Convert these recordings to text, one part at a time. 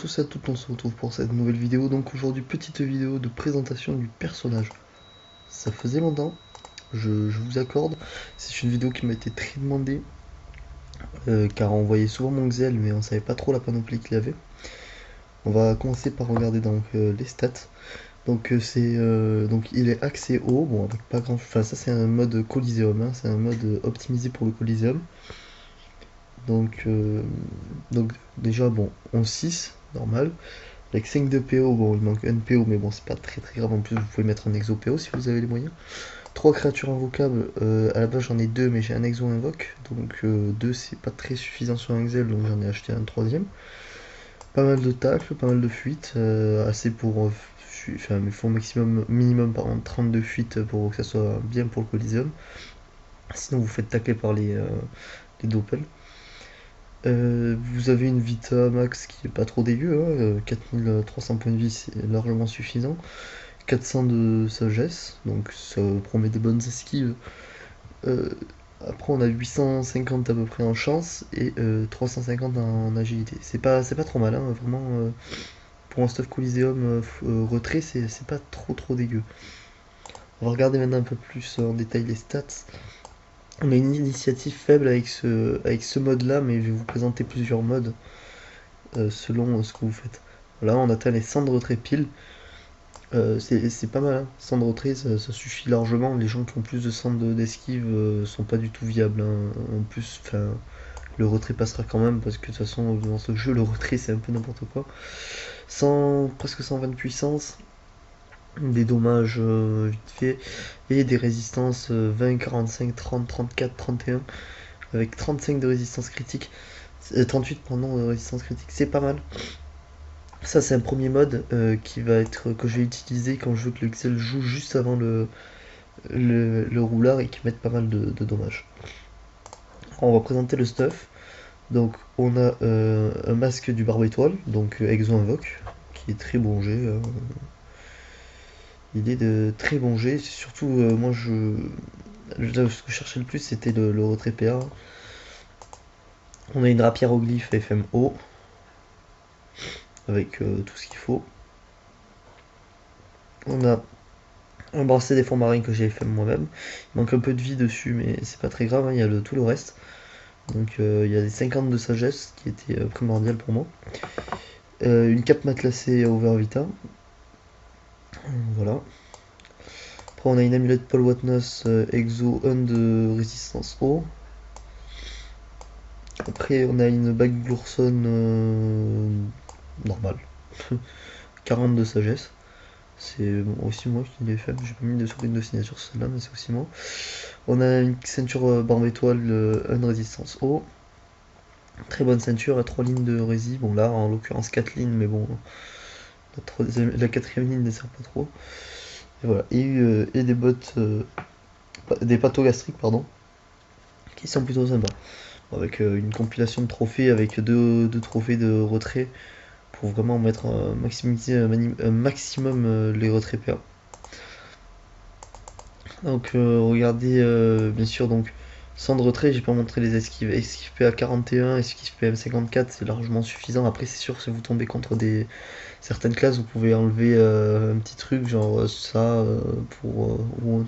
tous et à toutes, on se retrouve pour cette nouvelle vidéo. Donc aujourd'hui, petite vidéo de présentation du personnage. Ça faisait longtemps, je vous accorde. C'est une vidéo qui m'a été très demandée, car on voyait souvent mon Xel, mais on savait pas trop la panoplie qu'il avait. On va commencer par regarder donc les stats. Donc donc il est axé haut, bon avec pas grand, enfin ça c'est un mode Coliseum, hein, c'est un mode optimisé pour le Coliseum. Donc, déjà bon, 11-6, normal. Avec 5 de PO, bon il manque un PO, mais bon c'est pas très grave, en plus vous pouvez mettre un exo PO si vous avez les moyens. 3 créatures invocables, à la base j'en ai 2 mais j'ai un exo invoque, donc 2 c'est pas très suffisant sur un Xel, donc j'en ai acheté un troisième. Pas mal de tacles, pas mal de fuites, assez pour... enfin il faut minimum par exemple 32 fuites pour que ça soit bien pour le Coliseum. Sinon vous faites tacler par les doppels. Vous avez une Vita Max qui est pas trop dégueu, hein, 4300 points de vie c'est largement suffisant. 400 de sagesse, donc ça promet des bonnes esquives. Euh, Après on a 850 à peu près en chance et 350 en agilité. C'est pas trop mal, hein, vraiment. Pour un stuff Coliseum retrait, c'est pas trop dégueu. On va regarder maintenant un peu plus en détail les stats. On a une initiative faible avec ce mode là, mais je vais vous présenter plusieurs modes selon ce que vous faites. Là on atteint les 100 de retrait pile. C'est pas mal, hein. 100 de retrait ça suffit largement. Les gens qui ont plus de 100 d'esquive sont pas du tout viables, hein. En plus, le retrait passera quand même parce que de toute façon dans ce jeu le retrait c'est un peu n'importe quoi. Presque 120 de puissance, des dommages vite fait, et des résistances 20, 45, 30, 34, 31, avec 35 de résistance critique, 38 pardon, de résistance critique, c'est pas mal. Ça c'est un premier mode que je vais utiliser quand je veux que le Xel joue juste avant le roulard et qu'il mette pas mal de dommages. Alors, on va présenter le stuff. Donc on a un masque du barbe étoile, donc Exo Invoque, qui est très bon jet. Il est de très bon jet, c'est surtout moi ce que je cherchais le plus c'était le retrait PA. On a une rapière au glyphe FMO avec tout ce qu'il faut. On a un bracelet des fonds marins que j'ai fait moi-même. Il manque un peu de vie dessus mais c'est pas très grave, hein, il y a tout le reste. Donc il y a des 50 de sagesse qui était primordial pour moi. Une cape matelassée Over Vita. Voilà. Après on a une amulette Paul Watnos Exo 1 de résistance eau. Après on a une bague Glourson normale. 40 de sagesse. C'est aussi moi qui l'ai fait. J'ai pas mis de signature sur celle-là, mais c'est aussi moi. On a une ceinture barbe étoile 1 de résistance eau. Très bonne ceinture à 3 lignes de rési. Bon là en l'occurrence 4 lignes, mais bon la quatrième ligne ne sert pas trop. Et voilà. Et des bottes, des pâteaux gastriques pardon, qui sont plutôt sympas. Avec une compilation de trophées avec deux trophées de retrait pour vraiment mettre maximiser un maximum les retraits PA. Donc regardez bien sûr donc sans de retrait, j'ai pas montré les esquives. Esquive PA 41, esquive PM 54, c'est largement suffisant. Après c'est sûr si vous tombez contre certaines classes, vous pouvez enlever un petit truc genre ça ou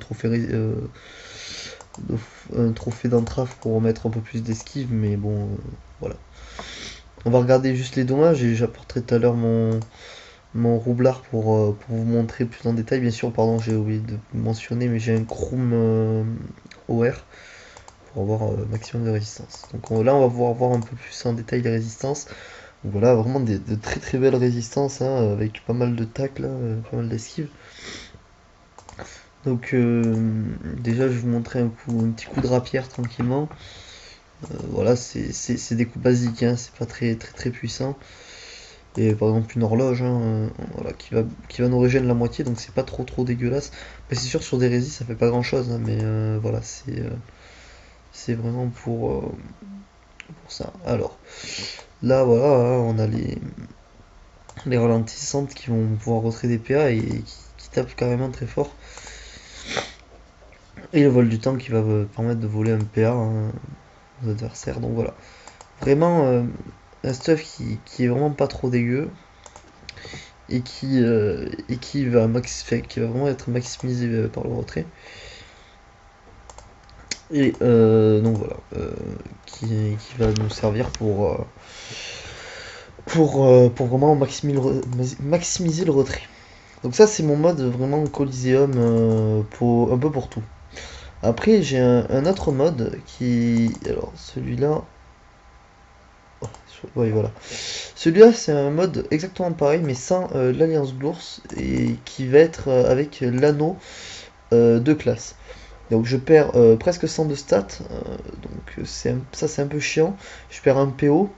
un trophée d'entrave pour mettre un peu plus d'esquive, mais bon voilà. On va regarder juste les dommages et j'apporterai tout à l'heure mon roublard pour vous montrer plus en détail. Bien sûr, pardon, j'ai oublié de mentionner, mais j'ai un Chrome OR pour avoir maximum de résistance. Donc là, on va pouvoir voir un peu plus en détail les résistances. Donc voilà, vraiment de très belles résistances, hein, avec pas mal de tacles, pas mal d'esquives. Donc déjà, je vais vous montrer un petit coup de rapière tranquillement. Voilà, c'est des coups basiques, hein, c'est pas très puissant. Et par exemple une horloge, hein, voilà, qui va nous régénérer la moitié, donc c'est pas trop dégueulasse. Mais c'est sûr sur des résis ça fait pas grand chose, hein, mais voilà, c'est vraiment pour ça. Alors là voilà, hein, on a les ralentissantes qui vont pouvoir retrait des PA et qui tapent carrément très fort. Et le vol du temps qui va permettre de voler un PA hein, aux adversaires. Donc voilà. Vraiment un stuff qui est vraiment pas trop dégueu. qui va qui va vraiment être maximisé par le retrait. Et donc voilà, qui va nous servir pour vraiment maximiser le retrait. Donc ça c'est mon mode vraiment Coliseum un peu pour tout. Après j'ai un autre mode qui... Alors celui-là... Oui voilà. Celui-là c'est un mode exactement pareil mais sans l'alliance de l'ours et qui va être avec l'anneau de classe. Donc je perds presque 100 de stats, donc ça c'est un peu chiant. Je perds un PO,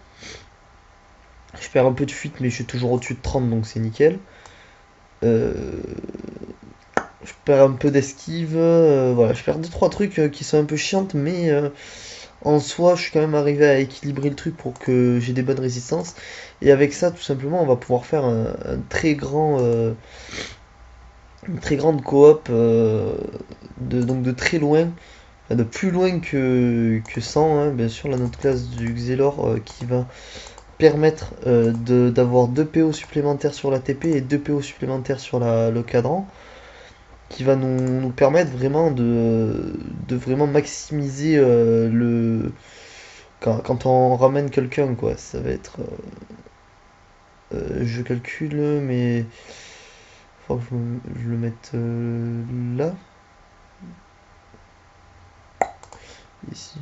je perds un peu de fuite mais je suis toujours au-dessus de 30 donc c'est nickel. Euh, je perds un peu d'esquive, voilà, je perds 2-3 trucs qui sont un peu chiantes mais en soi je suis quand même arrivé à équilibrer le truc pour que j'ai des bonnes résistances. Et avec ça tout simplement on va pouvoir faire un très grand... une très grande coop donc de très loin, de plus loin que 100, hein, bien sûr, la notre classe du Xelor qui va permettre d'avoir 2 PO supplémentaires sur la TP et 2 PO supplémentaires sur le cadran, qui va nous permettre vraiment de vraiment maximiser quand on ramène quelqu'un, quoi. Ça va être... je calcule, mais... Faut que je le mette là, ici.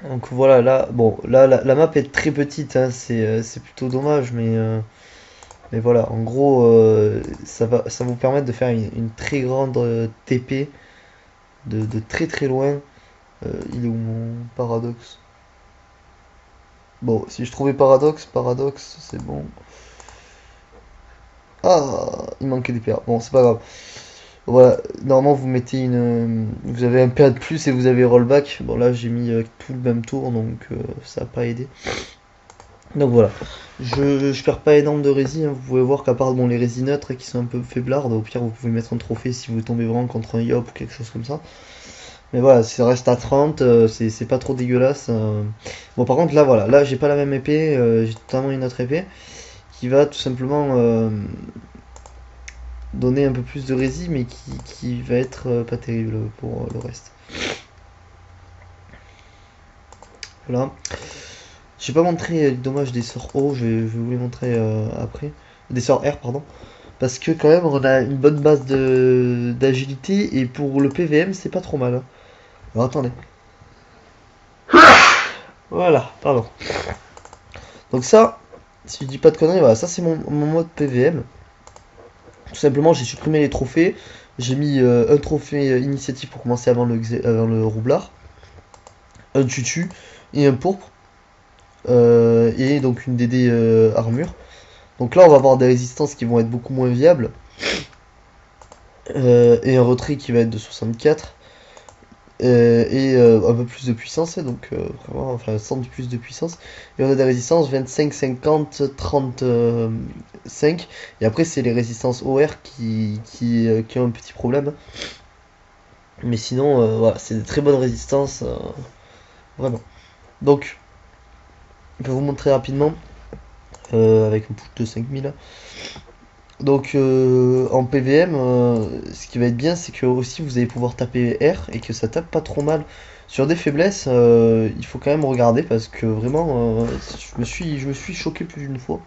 Donc voilà, là, bon, là, la map est très petite, hein, c'est plutôt dommage, mais voilà, en gros, ça va vous permettre de faire une très grande TP de très très loin. Il est où mon paradoxe? Bon, si je trouvais paradoxe, c'est bon. Ah, il manquait des paires. Bon, c'est pas grave. Voilà, normalement vous mettez vous avez un PA de plus et vous avez rollback. Bon là j'ai mis tout le même tour donc ça n'a pas aidé. Donc voilà, je perds pas énorme de rési, hein. Vous pouvez voir qu'à part bon, les rési neutres qui sont un peu faiblardes, au pire vous pouvez mettre un trophée si vous tombez vraiment contre un Yop ou quelque chose comme ça. Mais voilà, ça reste à 30, c'est pas trop dégueulasse. Bon par contre là voilà, là j'ai pas la même épée, j'ai totalement une autre épée qui va tout simplement donner un peu plus de rési mais qui va être pas terrible pour le reste. Voilà. J'ai pas montré les dommages des sorts O, je vais vous les montrer après. Des sorts R, pardon. Parce que quand même, on a une bonne base d'agilité et pour le PVM, c'est pas trop mal, hein. Alors attendez. Voilà, pardon. Donc ça, si je dis pas de conneries, voilà, ça c'est mon mode PVM. Tout simplement, j'ai supprimé les trophées. J'ai mis un trophée initiative pour commencer avant le roublard, un tutu et un pourpre. Et donc une DD armure. Donc là, on va avoir des résistances qui vont être beaucoup moins viables. Et un retrait qui va être de 64. Et un peu plus de puissance, donc vraiment, enfin 100 de plus de puissance. Et on a des résistances 25, 50, 35. Et après, c'est les résistances OR qui ont un petit problème. Mais sinon, voilà, c'est des très bonnes résistances. Vraiment. Donc, je vais vous montrer rapidement. Avec un push de 5000. Donc en PVM, ce qui va être bien, c'est que aussi vous allez pouvoir taper R et que ça tape pas trop mal. Sur des faiblesses, il faut quand même regarder parce que vraiment, je me suis choqué plus d'une fois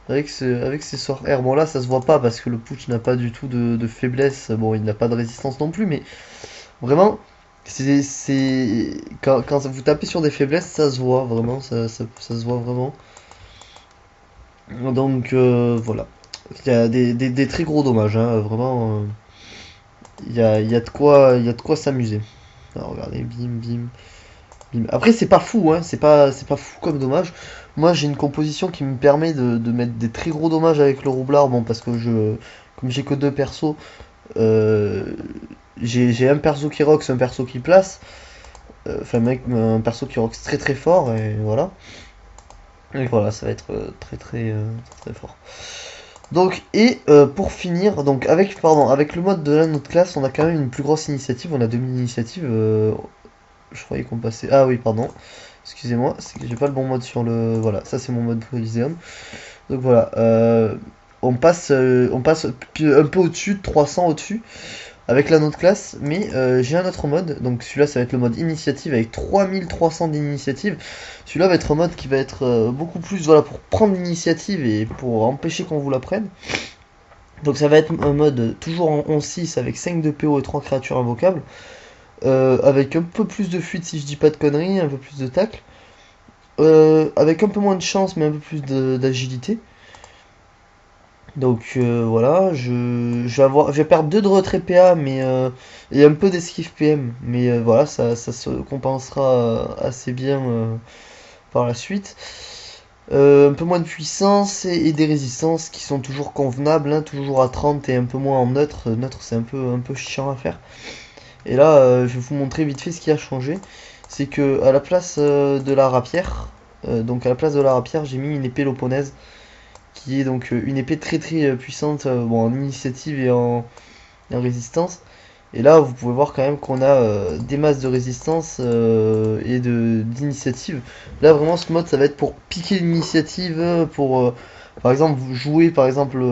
avec ces sorts R. Bon là, ça se voit pas parce que le push n'a pas du tout de faiblesse. Bon, il n'a pas de résistance non plus, mais vraiment, quand vous tapez sur des faiblesses, ça se voit vraiment, ça se voit vraiment. Donc voilà. Il y a des très gros dommages, hein, vraiment. Il y a de quoi s'amuser. Alors, regardez, bim, bim, bim. Après, c'est pas fou, hein, c'est pas fou comme dommage. Moi, j'ai une composition qui me permet de mettre des très gros dommages avec le roublard. Bon, parce que comme j'ai que deux persos, euh, j'ai un perso qui rox, un perso qui place. Enfin, mec, un perso qui rox très très fort, et voilà. Et voilà, ça va être très fort. Donc, et pour finir, donc avec le mode de la notre classe, on a quand même une plus grosse initiative, on a 2000 initiatives. Je croyais qu'on passait. Ah oui, pardon. Excusez-moi, c'est que j'ai pas le bon mode sur le. Voilà, ça c'est mon mode Coliseum. Donc voilà, on passe un peu au-dessus, de 300 au-dessus, avec la note classe, mais j'ai un autre mode, donc celui-là ça va être le mode initiative avec 3300 d'initiative. Celui-là va être un mode qui va être beaucoup plus voilà, pour prendre l'initiative et pour empêcher qu'on vous la prenne. Donc ça va être un mode toujours en 11-6 avec 5 de PO et 3 créatures invocables, avec un peu plus de fuite si je dis pas de conneries, un peu plus de tacle, avec un peu moins de chance mais un peu plus d'agilité. Donc voilà, je vais perdre 2 de retrait PA mais, et un peu d'esquive PM, mais voilà, ça se compensera assez bien par la suite. Un peu moins de puissance et des résistances qui sont toujours convenables, hein, toujours à 30 et un peu moins en neutre. Neutre c'est un peu chiant à faire. Et là je vais vous montrer vite fait ce qui a changé. C'est que à la place de la rapière, donc à la place de la rapière j'ai mis une épée loponaise qui est donc une épée très très puissante bon, en initiative et en résistance. Et là, vous pouvez voir quand même qu'on a des masses de résistance et d'initiative. Là, vraiment, ce mode, ça va être pour piquer l'initiative, pour, par exemple, vous jouer, par exemple,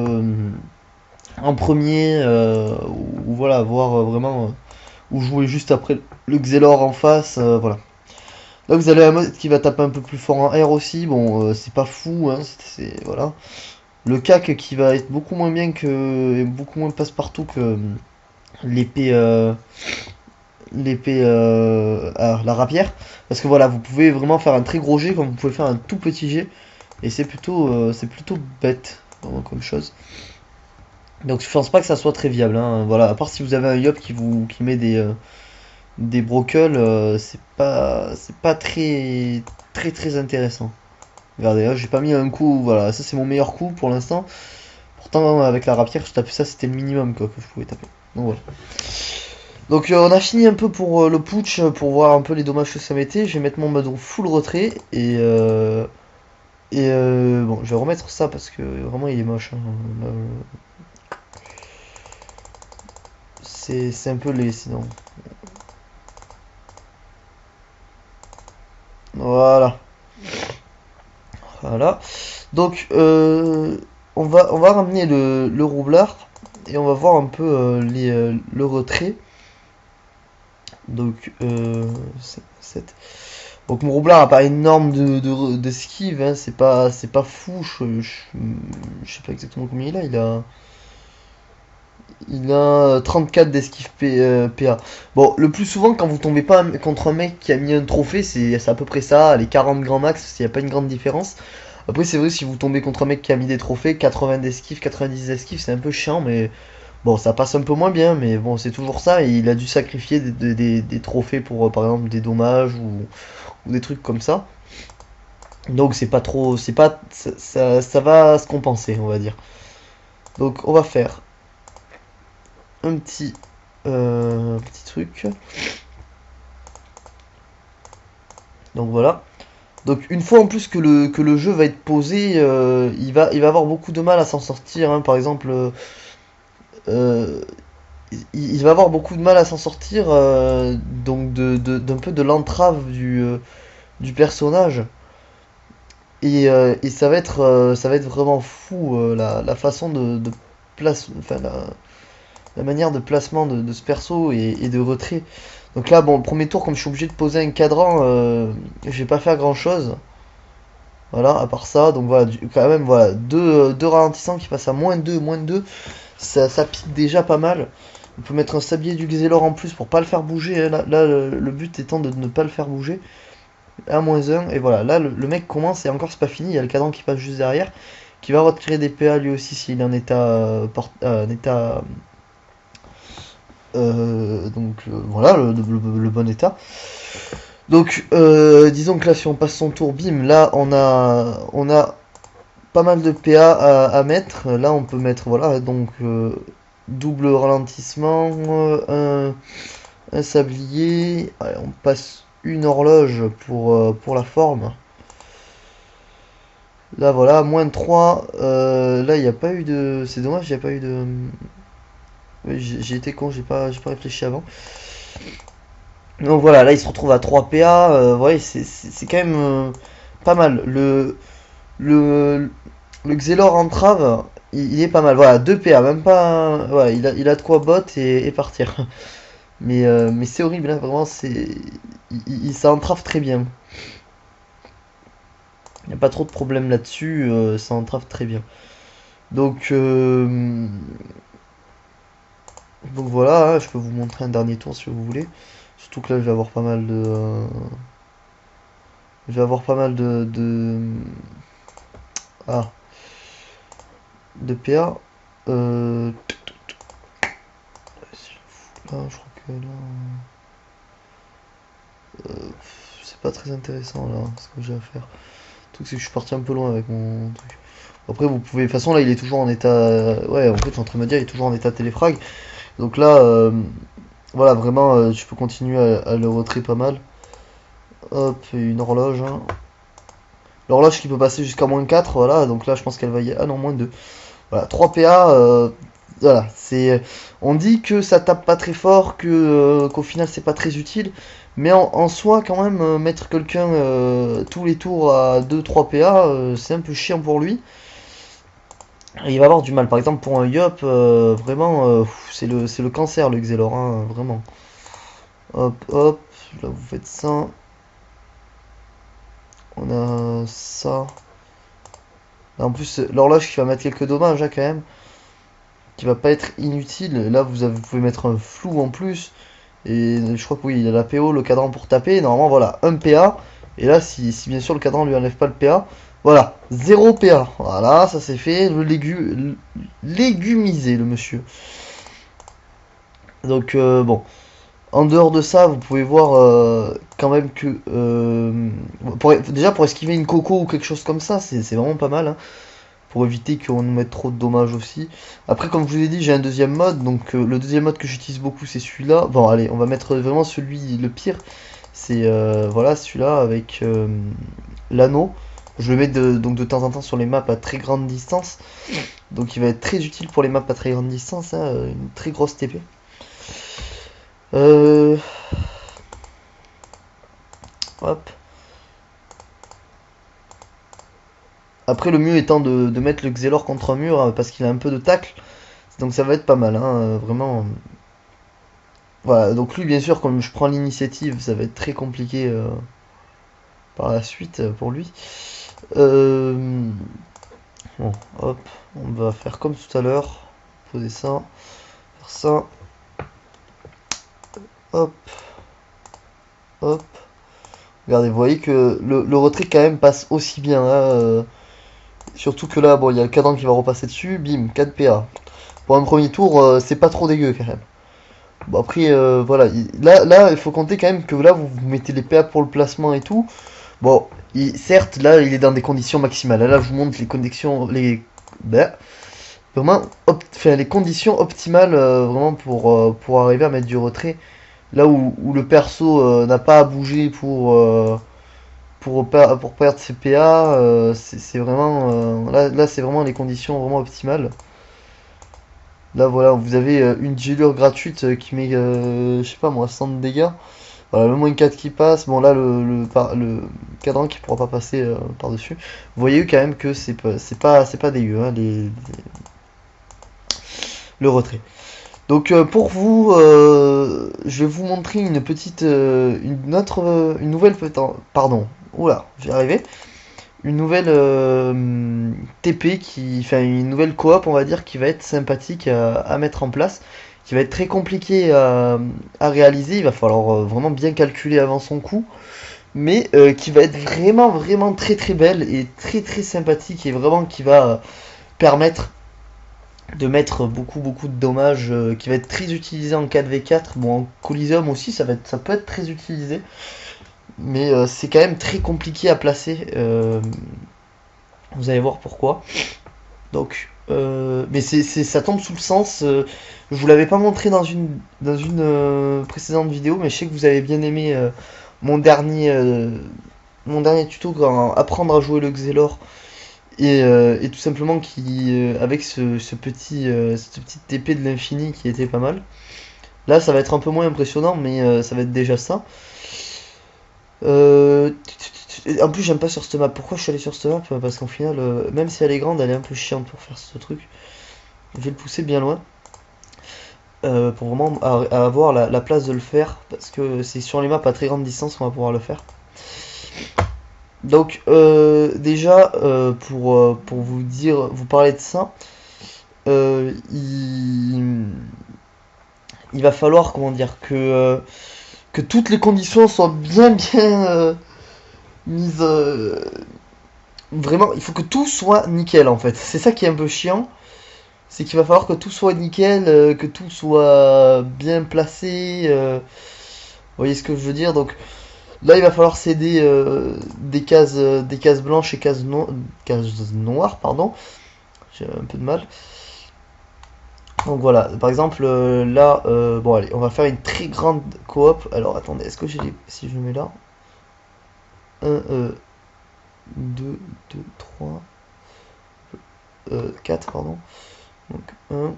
en premier, ou voilà, voir vraiment, ou jouer juste après le Xelor en face, voilà. Là, vous avez un mode qui va taper un peu plus fort en R aussi. Bon, c'est pas fou, hein, voilà. Le cac qui va être beaucoup moins bien que, beaucoup moins passe-partout que l'épée, la rapière, parce que voilà, vous pouvez vraiment faire un très gros jet comme vous pouvez faire un tout petit jet, et c'est plutôt bête vraiment comme chose. Donc je pense pas que ça soit très viable, hein. Voilà, à part si vous avez un Yop qui met des brocles, c'est pas très très très intéressant. Regardez, là j'ai pas mis un coup, voilà, ça c'est mon meilleur coup pour l'instant. Pourtant avec la rapière je tapais ça, c'était le minimum quoi, que je pouvais taper. Donc voilà. Donc on a fini un peu pour le putsch, pour voir un peu les dommages que ça mettait. Je vais mettre mon mode full retrait et bon, je vais remettre ça parce que vraiment il est moche, hein. Là, c'est un peu laid sinon. Voilà, voilà. Donc on va ramener le roublard et on va voir un peu le retrait. Donc 7. Donc mon roublard a pas énorme d'esquive, hein, c'est pas fou, je sais pas exactement combien il a 34 d'esquive PA. Bon, le plus souvent quand vous tombez pas contre un mec qui a mis un trophée, c'est à peu près ça, les 40 grands max, s'il n'y a pas une grande différence. Après c'est vrai si vous tombez contre un mec qui a mis des trophées, 80 d'esquive, 90 d'esquive, c'est un peu chiant, mais bon, ça passe un peu moins bien, mais bon, c'est toujours ça, et il a dû sacrifier des trophées pour, par exemple, des dommages ou des trucs comme ça. Donc c'est pas trop, c'est pas, ça va se compenser, on va dire. Donc on va faire un petit truc. Donc voilà. Donc une fois en plus que le jeu va être posé, il va avoir beaucoup de mal à s'en sortir, hein. Par exemple, euh, il va avoir beaucoup de mal à s'en sortir, donc d'un peu de l'entrave du personnage. Et ça va être vraiment fou la façon de place, enfin la manière de placement de ce perso et de retrait. Donc là, bon, le premier tour, comme je suis obligé de poser un cadran, je vais pas faire grand chose. Voilà, à part ça, donc voilà, quand même, voilà, deux ralentissants qui passent à -2, ça pique déjà pas mal. On peut mettre un sablier du Xelor en plus pour pas le faire bouger, hein. Là, le but étant de ne pas le faire bouger. À -1, et voilà, là le mec commence et encore c'est pas fini, il y a le cadran qui passe juste derrière, qui va retirer des PA lui aussi s'il est en état, donc voilà, le bon état. Donc disons que là si on passe son tour, bim, là on a pas mal de PA à mettre, là on peut mettre, voilà, donc double ralentissement, un sablier, allez, on passe une horloge pour la forme. Là voilà, -3, là il n'y a pas eu de... C'est dommage, il n'y a pas eu de... Oui, j'ai été con, j'ai pas réfléchi avant. Donc voilà, là il se retrouve à 3 PA, ouais, c'est quand même pas mal. Le, Le Xelor entrave, il est pas mal. Voilà, 2 PA, même pas. Ouais, il a de quoi bot et partir. Mais c'est horrible, hein, vraiment, ça entrave très bien. Il n'y a pas trop de problème là-dessus, ça entrave très bien. Donc, donc voilà, hein, je peux vous montrer un dernier tour si vous voulez. Surtout que là, je vais avoir pas mal de. Je vais avoir pas mal ah, de PA. Là, je crois que là. C'est pas très intéressant là, ce que j'ai à faire. Le truc, c'est que je suis parti un peu loin avec mon truc. Après, vous pouvez. De toute façon, là, il est toujours en état. Ouais, en fait, je suis en train de me dire, il est toujours en état téléfrag. Donc là, voilà, vraiment, je peux continuer à le retrait pas mal. Hop, et une horloge, hein. L'horloge qui peut passer jusqu'à -4, voilà. Donc là, je pense qu'elle va y. Ah non, -2. Voilà, 3 PA. Voilà, c'est. On dit que ça tape pas très fort, qu'au final, c'est pas très utile. Mais en soi, quand même, mettre quelqu'un tous les tours à 2-3 PA, c'est un peu chiant pour lui. Et il va avoir du mal. Par exemple, pour un Yop, vraiment, c'est le cancer, le Xelor, hein, vraiment. Hop, hop, là vous faites ça. On a ça. Là, en plus, l'horloge qui va mettre quelques dommages, hein, quand même. Qui va pas être inutile. Là, vous pouvez mettre un flou en plus. Et je crois que oui, il y a la PO, le cadran pour taper. Normalement, voilà, un PA. Et là, si bien sûr le cadran lui enlève pas le PA, voilà, 0 PA. Voilà, ça c'est fait. Légumisé, le monsieur. Donc, bon. En dehors de ça, vous pouvez voir quand même que... déjà, pour esquiver une coco ou quelque chose comme ça, c'est vraiment pas mal, hein, pour éviter qu'on nous mette trop de dommages aussi. Après, comme je vous ai dit, j'ai un deuxième mode. Donc, le deuxième mode que j'utilise beaucoup, c'est celui-là. Bon, allez, on va mettre vraiment celui le pire. C'est voilà, celui-là avec l'anneau. Je le mets donc de temps en temps sur les maps à très grande distance. Donc, il va être très utile pour les maps à très grande distance, hein, une très grosse TP. Hop. Après, le mieux étant de mettre le Xelor contre un mur parce qu'il a un peu de tacle. Donc ça va être pas mal, hein, vraiment. Voilà, donc lui, bien sûr, comme je prends l'initiative, ça va être très compliqué par la suite pour lui. Bon, hop, on va faire comme tout à l'heure. Poser ça, faire ça. Hop, hop. Regardez, vous voyez que le retrait quand même passe aussi bien, hein. Surtout que là, bon, il y a le cadran qui va repasser dessus, bim, 4 PA. Pour un premier tour, c'est pas trop dégueu quand même. Bon, après, voilà, là, il faut compter quand même que là, vous mettez les PA pour le placement et tout. Bon, certes, là, il est dans des conditions maximales. Là, je vous montre les conditions, ben, vraiment, enfin, les conditions optimales, vraiment, pour arriver à mettre du retrait. Là où le perso n'a pas à bouger pour perdre ses PA, c'est vraiment là c'est vraiment les conditions vraiment optimales. Là voilà, vous avez une gelure gratuite qui met je sais pas moi 100 de dégâts. Voilà, le -4 qui passe. Bon là le cadran qui pourra pas passer par dessus. Vous voyez quand même que c'est pas dégueu, hein, le retrait. Donc pour vous, je vais vous montrer une petite, une nouvelle, pardon, oula, j'y arrivé, une nouvelle TP enfin une nouvelle coop, on va dire, qui va être sympathique à mettre en place, qui va être très compliqué à réaliser. Il va falloir vraiment bien calculer avant son coup, mais qui va être vraiment vraiment très très belle et très très sympathique et vraiment qui va permettre de mettre beaucoup de dommages, qui va être très utilisé en 4v4. Bon, en Coliseum aussi, ça peut être très utilisé, mais c'est quand même très compliqué à placer. Vous allez voir pourquoi. Donc, mais ça tombe sous le sens. Je vous l'avais pas montré dans une précédente vidéo, mais je sais que vous avez bien aimé mon dernier mon dernier tuto, apprendre à jouer le Xelor. Et tout simplement avec cette petite épée de l'infini qui était pas mal. Là, ça va être un peu moins impressionnant, mais ça va être déjà ça. En plus, j'aime pas sur cette map. Pourquoi je suis allé sur cette map? Parce qu'en final, même si elle est grande, elle est un peu chiante pour faire ce truc. Je vais le pousser bien loin. Pour vraiment avoir la place de le faire. Parce que c'est sur les maps à très grande distance qu'on va pouvoir le faire. Donc, déjà, pour vous parler de ça, il va falloir, comment dire, que toutes les conditions soient bien mises. Vraiment, il faut que tout soit nickel en fait. C'est ça qui est un peu chiant. C'est qu'il va falloir que tout soit nickel, que tout soit bien placé. Vous voyez ce que je veux dire? Donc là, il va falloir céder des cases blanches et cases noires, pardon. J'ai un peu de mal. Donc voilà, par exemple, là, bon allez, on va faire une très grande coop. Alors attendez, est-ce que j'ai les... Si je le mets là. 1, 2, 2, 3, 4, pardon. Donc 1,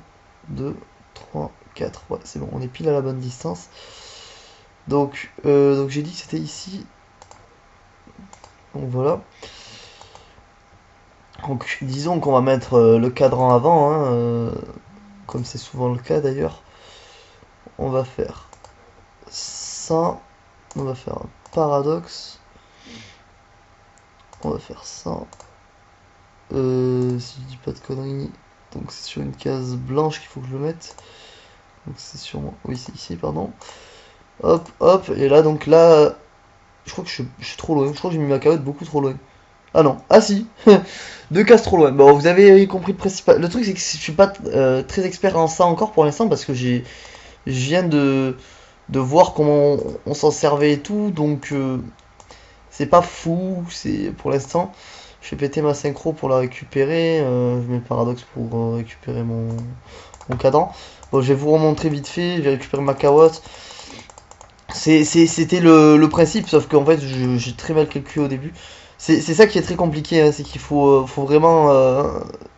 2, 3, 4. Ouais, c'est bon, on est pile à la bonne distance. Donc j'ai dit que c'était ici. Donc voilà. Donc disons qu'on va mettre le cadran avant, hein, comme c'est souvent le cas d'ailleurs. On va faire ça. On va faire un paradoxe. On va faire ça. Si je dis pas de conneries. Donc c'est sur une case blanche qu'il faut que je le mette. Donc c'est sur... Oui, c'est ici, pardon. Hop, hop. Et là, donc là... Je crois que je suis trop loin. Je crois que j'ai mis ma carotte beaucoup trop loin. Ah non. Ah si. Deux cases trop loin. Bon, vous avez compris le principal. Le truc, c'est que je suis pas très expert en ça encore pour l'instant parce que je viens de voir comment on s'en servait et tout. Donc c'est pas fou. C'est pour l'instant. Je vais péter ma synchro pour la récupérer. Je mets le paradoxe pour récupérer mon cadran. Bon, je vais vous remontrer vite fait. Je vais récupérer ma carotte. C'était le principe, sauf qu'en fait, j'ai très mal calculé au début. C'est ça qui est très compliqué, hein, c'est qu'il faut vraiment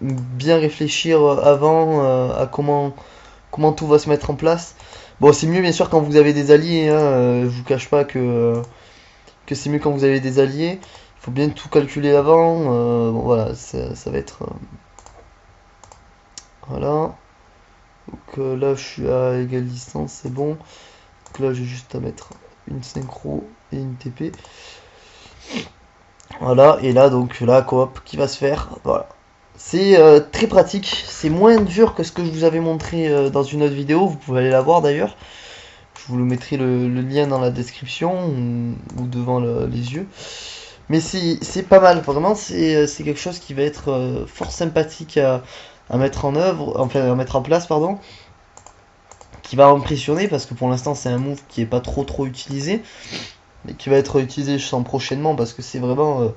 bien réfléchir avant à comment tout va se mettre en place. Bon, c'est mieux bien sûr quand vous avez des alliés, hein, je vous cache pas que c'est mieux quand vous avez des alliés. Il faut bien tout calculer avant. Bon, voilà, ça va être... voilà. Donc là, je suis à égale distance, c'est bon. Donc là, j'ai juste à mettre une synchro et une TP. Voilà, et là, donc la coop qui va se faire. Voilà. C'est très pratique, c'est moins dur que ce que je vous avais montré dans une autre vidéo, vous pouvez aller la voir d'ailleurs. Je vous le mettrai le lien dans la description ou devant les yeux. Mais c'est pas mal, vraiment, c'est quelque chose qui va être fort sympathique à mettre en œuvre, enfin à mettre en place, pardon. Qui va impressionner parce que pour l'instant c'est un move qui est pas trop utilisé. Mais qui va être utilisé je sens prochainement parce que c'est vraiment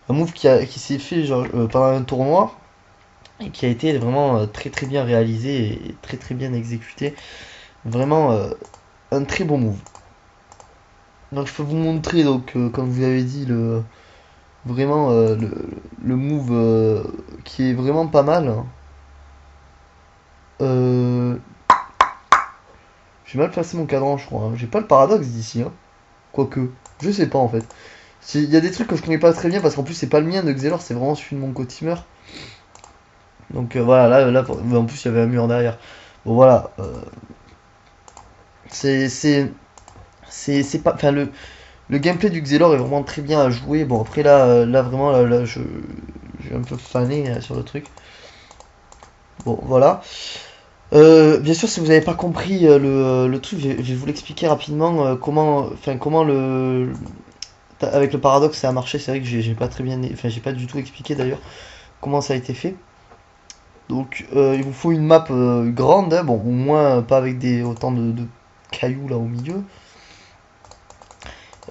un move qui s'est fait genre, pendant un tournoi et qui a été vraiment très bien réalisé et très bien exécuté. Vraiment un très bon move. Donc je peux vous montrer donc comme vous avez dit vraiment le move qui est vraiment pas mal. J'ai mal placé mon cadran je crois, hein. J'ai pas le paradoxe d'ici, hein. Quoique, je sais pas en fait. Il y a des trucs que je connais pas très bien parce qu'en plus c'est pas le mien de Xelor, c'est vraiment celui de mon co-teamer. Donc voilà, là en plus il y avait un mur derrière. Bon voilà, c'est pas, enfin le gameplay du Xelor est vraiment très bien à jouer. Bon après là vraiment là je un peu fané sur le truc. Bon voilà. Bien sûr si vous n'avez pas compris le truc, je vais vous l'expliquer rapidement comment avec le paradoxe ça a marché. C'est vrai que j'ai pas très bien, enfin j'ai pas du tout expliqué d'ailleurs comment ça a été fait. Donc il vous faut une map grande, hein, bon au moins pas avec autant de cailloux là au milieu.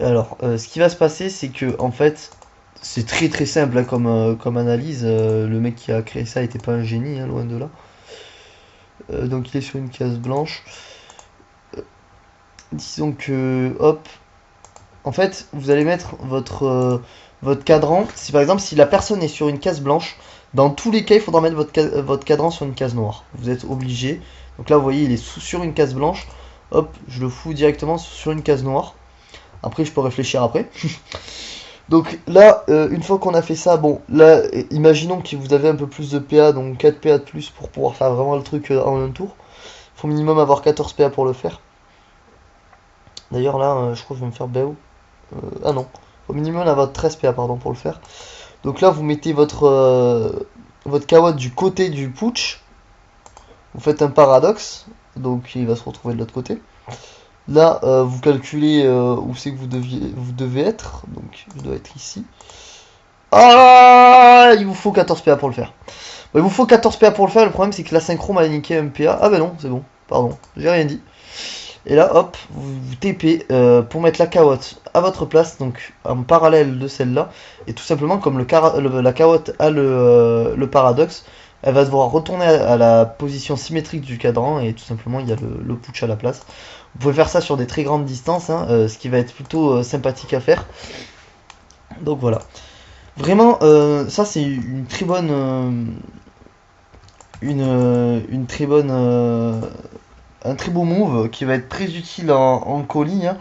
Alors ce qui va se passer c'est que en fait c'est très simple hein, comme analyse. Le mec qui a créé ça était pas un génie, hein, loin de là. Donc il est sur une case blanche. Disons que hop, en fait vous allez mettre votre cadran. Si par exemple si la personne est sur une case blanche, dans tous les cas il faudra mettre votre cadran sur une case noire. Vous êtes obligé. Donc là vous voyez il est sur une case blanche. Hop, je le fous directement sur une case noire. Après je peux réfléchir après. Donc là, une fois qu'on a fait ça, bon, là, imaginons que vous avez un peu plus de PA, donc 4 PA de plus pour pouvoir faire vraiment le truc en un tour. Il faut minimum avoir 14 PA pour le faire. D'ailleurs là, je crois que je vais me faire BO. Ah non, au minimum avoir 13 PA pardon pour le faire. Donc là, vous mettez votre kawatt du côté du putsch. Vous faites un paradoxe, donc il va se retrouver de l'autre côté. Là, vous calculez où c'est que vous devez être. Donc, je dois être ici. Ah, il vous faut 14 PA pour le faire. Bon, il vous faut 14 PA pour le faire. Le problème, c'est que la synchro m'a niqué un PA. Ah, bah non, c'est bon. Pardon, j'ai rien dit. Et là, hop, vous TP pour mettre la kawatt à votre place, donc en parallèle de celle-là. Et tout simplement, comme la kawatt a le paradoxe, elle va devoir retourner à la position symétrique du cadran. Et tout simplement, il y a le putsch à la place. Vous pouvez faire ça sur des très grandes distances, hein, ce qui va être plutôt sympathique à faire. Donc voilà. Vraiment, ça c'est une très bonne, une très bonne, un très beau move qui va être très utile en colis, hein.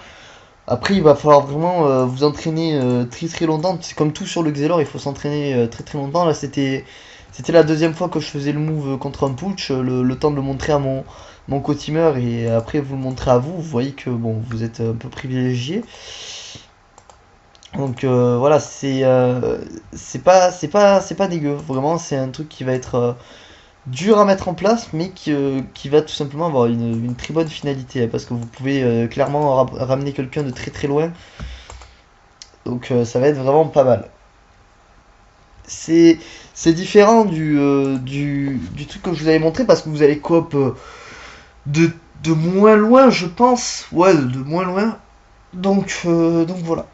Après, il va falloir vraiment vous entraîner très très longtemps. C'est comme tout sur le Xelor, il faut s'entraîner très très longtemps. Là, c'était la deuxième fois que je faisais le move contre un putsch, le temps de le montrer à mon co-teamer et après vous le montrez à vous. Vous voyez que bon, vous êtes un peu privilégié. Donc voilà, c'est pas dégueu. Vraiment, c'est un truc qui va être dur à mettre en place, mais qui va tout simplement avoir une très bonne finalité, hein, parce que vous pouvez clairement ramener quelqu'un de très très loin. Donc ça va être vraiment pas mal. C'est c'est différent du truc que je vous avais montré parce que vous allez coop de moins loin, je pense. Ouais, de moins loin. Donc voilà.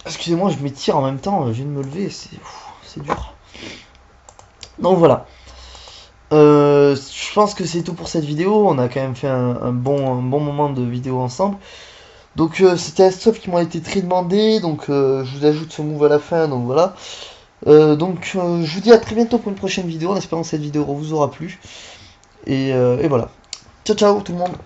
Excusez-moi, je m'étire en même temps, je viens de me lever, c'est dur. Donc voilà. Je pense que c'est tout pour cette vidéo. On a quand même fait un bon moment de vidéo ensemble. Donc c'était un stuff qui m'a été très demandé. Donc je vous ajoute ce move à la fin. Donc voilà. Je vous dis à très bientôt pour une prochaine vidéo. En espérant que cette vidéo vous aura plu. Et voilà. Ciao ciao tout le monde.